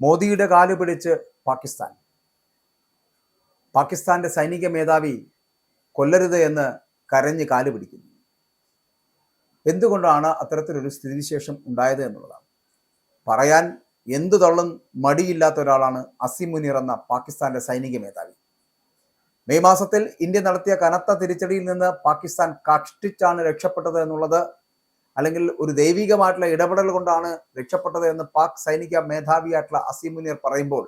മോദിയുടെ കാല് പിടിച്ച് പാകിസ്ഥാന്റെ സൈനിക മേധാവി കൊല്ലരുത് എന്ന് കരഞ്ഞ് കാല് പിടിക്കുന്നു. എന്തുകൊണ്ടാണ് അത്തരത്തിലൊരു സ്ഥിതിവിശേഷം ഉണ്ടായത് എന്നുള്ളതാണ് പറയാൻ എന്തു തള്ളും മടിയില്ലാത്ത ഒരാളാണ് അസീം മുനീർ എന്ന പാകിസ്ഥാന്റെ സൈനിക മേധാവി. മെയ് മാസത്തിൽ ഇന്ത്യ നടത്തിയ കനത്ത തിരിച്ചടിയിൽ നിന്ന് പാകിസ്ഥാൻ കഷ്ടിച്ചാണ് രക്ഷപ്പെട്ടത് എന്നുള്ളത്, അല്ലെങ്കിൽ ഒരു ദൈവികമായിട്ടുള്ള ഇടപെടൽ കൊണ്ടാണ് രക്ഷപ്പെട്ടത് എന്ന് പാക് സൈനിക മേധാവിയായിട്ടുള്ള അസീം മുനീർ പറയുമ്പോൾ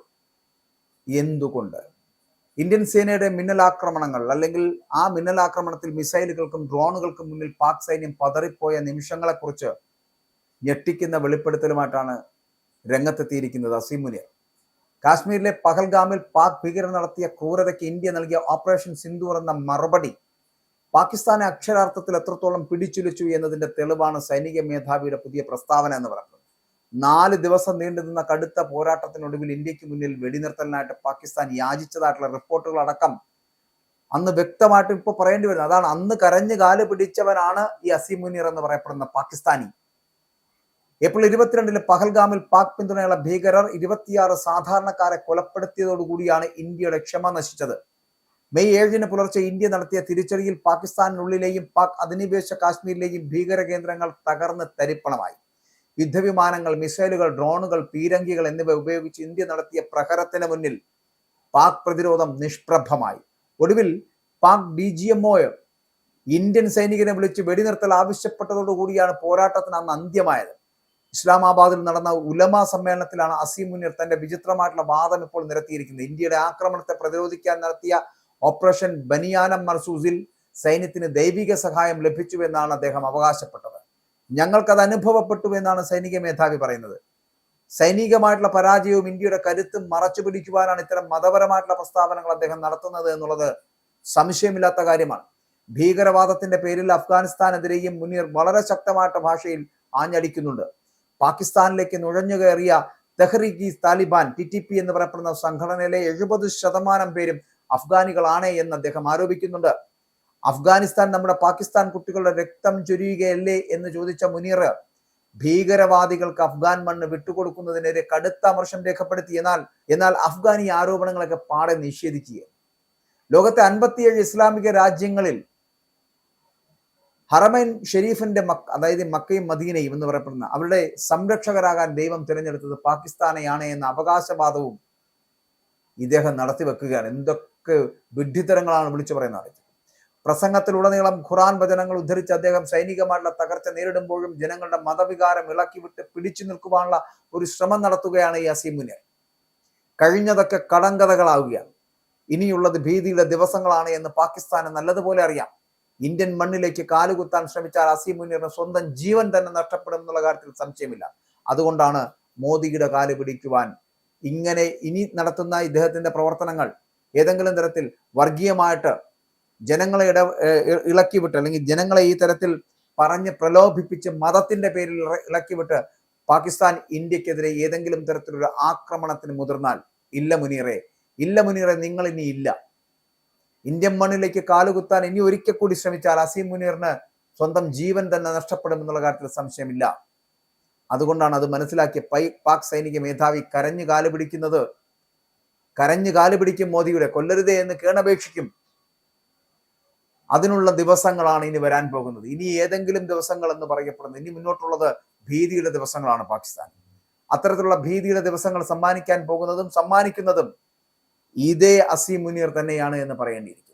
എന്തുകൊണ്ട് ഇന്ത്യൻ സേനയുടെ മിന്നലാക്രമണങ്ങൾ, അല്ലെങ്കിൽ ആ മിന്നലാക്രമണത്തിൽ മിസൈലുകൾക്കും ഡ്രോണുകൾക്കും മുന്നിൽ പാക് സൈന്യം പതറിപ്പോയ നിമിഷങ്ങളെക്കുറിച്ച് ഞെട്ടിക്കുന്ന വെളിപ്പെടുത്തലുമായിട്ടാണ് രംഗത്തെത്തിയിരിക്കുന്നത് അസീം മുനീർ. കാശ്മീരിലെ പഹൽഗാമിൽ പാക് ഭീകരർ നടത്തിയ ക്രൂരതയ്ക്ക് ഇന്ത്യ നൽകിയ ഓപ്പറേഷൻ സിന്ദൂർ എന്ന മറുപടി പാകിസ്ഥാനെ അക്ഷരാർത്ഥത്തിൽ എത്രത്തോളം പിടിച്ചുലച്ചു എന്നതിന്റെ തെളിവാണ് സൈനിക മേധാവിയുടെ പുതിയ പ്രസ്താവന എന്ന് പറയുന്നത്. 4 ദിവസം നീണ്ടു നിന്ന കടുത്ത പോരാട്ടത്തിനൊടുവിൽ ഇന്ത്യക്ക് മുന്നിൽ വെടിനിർത്തലിനായിട്ട് പാകിസ്ഥാൻ യാചിച്ചതായിട്ടുള്ള റിപ്പോർട്ടുകൾ അടക്കം അന്ന് വ്യക്തമായിട്ട് ഇപ്പൊ പറയേണ്ടി വരുന്നത് അതാണ്. അന്ന് കരഞ്ഞു കാല് പിടിച്ചവനാണ് ഈ അസീം മുനീർ എന്ന് പറയപ്പെടുന്ന പാകിസ്ഥാനി. ഏപ്രിൽ 22 പഹൽഗാമിൽ പാക് പിന്തുണയുള്ള ഭീകരർ 26 സാധാരണക്കാരെ കൊലപ്പെടുത്തിയതോടുകൂടിയാണ് ഇന്ത്യയുടെ ക്ഷമ നശിച്ചത്. മെയ് 7 പുലർച്ചെ ഇന്ത്യ നടത്തിയ തിരിച്ചടിയിൽ പാകിസ്ഥാനുള്ളിലെയും പാക് അധിനിവേശ കാശ്മീരിലെയും ഭീകര കേന്ദ്രങ്ങൾ തകർന്ന് തരിപ്പണമായി. യുദ്ധവിമാനങ്ങൾ, മിസൈലുകൾ, ഡ്രോണുകൾ, പീരങ്കികൾ എന്നിവ ഉപയോഗിച്ച് ഇന്ത്യ നടത്തിയ പ്രഹരത്തിന് മുന്നിൽ പാക് പ്രതിരോധം നിഷ്പ്രഭമായി. ഒടുവിൽ പാക് DGMO ഇന്ത്യൻ സൈനികനെ വിളിച്ച് വെടിനിർത്തൽ ആവശ്യപ്പെട്ടതോടുകൂടിയാണ് പോരാട്ടത്തിന് അന്ന് അന്ത്യമായത്. ഇസ്ലാമാബാദിൽ നടന്ന ഉലമ സമ്മേളനത്തിലാണ് അസീം മുനീർ തന്റെ വിചിത്രമായിട്ടുള്ള വാദം ഇപ്പോൾ നിരത്തിയിരിക്കുന്നത്. ഇന്ത്യയുടെ ആക്രമണത്തെ പ്രതിരോധിക്കാൻ നടത്തിയ ഓപ്പറേഷൻ ബനിയാനം മർസൂസിൽ സൈന്യത്തിന് ദൈവിക സഹായം ലഭിച്ചു എന്നാണ് അദ്ദേഹം അവകാശപ്പെട്ടത്. ഞങ്ങൾക്കത് അനുഭവപ്പെട്ടു എന്നാണ് സൈനിക മേധാവി പറയുന്നത്. സൈനികമായിട്ടുള്ള പരാജയവും ഇന്ത്യയുടെ കരുത്തും മറച്ചു പിടിക്കുവാനാണ് ഇത്തരം മതപരമായിട്ടുള്ള പ്രസ്താവനകൾ അദ്ദേഹം നടത്തുന്നത് എന്നുള്ളത് സംശയമില്ലാത്ത കാര്യമാണ്. ഭീകരവാദത്തിന്റെ പേരിൽ അഫ്ഗാനിസ്ഥാനെതിരെയും മുനീർ വളരെ ശക്തമായിട്ട് ഭാഷയിൽ ആഞ്ഞടിക്കുന്നുണ്ട്. പാകിസ്ഥാനിലേക്ക് നുഴഞ്ഞു കയറിയ തെഹ്രീക്ക് താലിബാൻ TTP എന്ന് പറയപ്പെടുന്ന സംഘടനയിലെ 70% പേരും അഫ്ഗാനികളാണ് എന്ന് അദ്ദേഹം ആരോപിക്കുന്നുണ്ട്. അഫ്ഗാനിസ്ഥാൻ നമ്മുടെ പാകിസ്ഥാൻ കുട്ടികളുടെ രക്തം ചൊരിയുകയല്ലേ എന്ന് ചോദിച്ച മുനീർ ഭീകരവാദികൾക്ക് അഫ്ഗാൻ മണ്ണ് വിട്ടുകൊടുക്കുന്നതിനെതിരെ കടുത്ത അമർഷം രേഖപ്പെടുത്തി. എന്നാൽ അഫ്ഗാനി ആരോപണങ്ങളൊക്കെ പാടെ നിഷേധിക്കുക. ലോകത്തെ 57 ഇസ്ലാമിക രാജ്യങ്ങളിൽ ഹറമൈൻ ഷെരീഫിന്റെ അതായത് മക്കയും മദീനയും എന്ന് പറയപ്പെടുന്ന അവരുടെ സംരക്ഷകരാകാൻ ദൈവം തിരഞ്ഞെടുത്തത് പാകിസ്ഥാനെയാണ് എന്ന അവകാശവാദവും ഇദ്ദേഹം നടത്തിവെക്കുകയാണ്. എന്തൊക്കെ വിഡ്ഢിത്തരങ്ങളാണ് വിളിച്ചു പറയുന്നത്. പ്രസംഗത്തിലുടനീളം ഖുറാൻ വചനങ്ങൾ ഉദ്ധരിച്ച് അദ്ദേഹം സൈനികമായിട്ടുള്ള തകർച്ച നേരിടുമ്പോഴും ജനങ്ങളുടെ മതവികാരം ഇളക്കിവിട്ട് പിടിച്ചു നിൽക്കുവാനുള്ള ഒരു ശ്രമം നടത്തുകയാണ് ഈ അസീം മുനീർ. കഴിഞ്ഞതൊക്കെ കടങ്കഥകളാവുകയാണ്. ഇനിയുള്ളത് ഭീതിയുടെ ദിവസങ്ങളാണ് എന്ന് പാകിസ്ഥാന് നല്ലതുപോലെ അറിയാം. ഇന്ത്യൻ മണ്ണിലേക്ക് കാലുകുത്താൻ ശ്രമിച്ചാൽ അസീം മുനീറിന് സ്വന്തം ജീവൻ തന്നെ നഷ്ടപ്പെടും എന്നുള്ള കാര്യത്തിൽ സംശയമില്ല. അതുകൊണ്ടാണ് മോദിയുടെ കാല് പിടിക്കുവാൻ ഇനി നടത്തുന്ന ഇദ്ദേഹത്തിന്റെ പ്രവർത്തനങ്ങൾ ഏതെങ്കിലും തരത്തിൽ വർഗീയമായിട്ട് ജനങ്ങളെ ഇളക്കിവിട്ട്, അല്ലെങ്കിൽ ജനങ്ങളെ ഈ തരത്തിൽ പറഞ്ഞ് പ്രലോഭിപ്പിച്ച് മതത്തിന്റെ പേരിൽ ഇളക്കിവിട്ട് പാകിസ്ഥാൻ ഇന്ത്യക്കെതിരെ ഏതെങ്കിലും തരത്തിലുള്ള ആക്രമണത്തിന് മുതിർന്നാൽ ഇല്ല മുനീറെ നിങ്ങൾ ഇനി ഇല്ല. ഇന്ത്യൻ മണ്ണിലേക്ക് കാലുകുത്താൻ ഇനി ഒരിക്കൽ കൂടി ശ്രമിച്ചാൽ അസീം മുനീറിന് സ്വന്തം ജീവൻ തന്നെ നഷ്ടപ്പെടും എന്നുള്ള കാര്യത്തിൽ സംശയമില്ല. അതുകൊണ്ടാണ് അത് മനസ്സിലാക്കിയ പാക് സൈനിക മേധാവി കരഞ്ഞു കാല് പിടിക്കും മോദിയുടെ, കൊല്ലരുതേ എന്ന് കേണപേക്ഷിക്കും. അതിനുള്ള ദിവസങ്ങളാണ് ഇനി വരാൻ പോകുന്നത്. ഇനി ഏതെങ്കിലും ദിവസങ്ങൾ എന്ന് പറയപ്പെടുന്നത് ഇനി മുന്നോട്ടുള്ളത് ഭീതിയുടെ ദിവസങ്ങളാണ് പാകിസ്ഥാൻ. അത്തരത്തിലുള്ള ഭീതിയുടെ ദിവസങ്ങൾ സമ്മാനിക്കുന്നതും ഇതേ അസീം മുനീർ തന്നെയാണ് എന്ന് പറയേണ്ടിയിരിക്കും.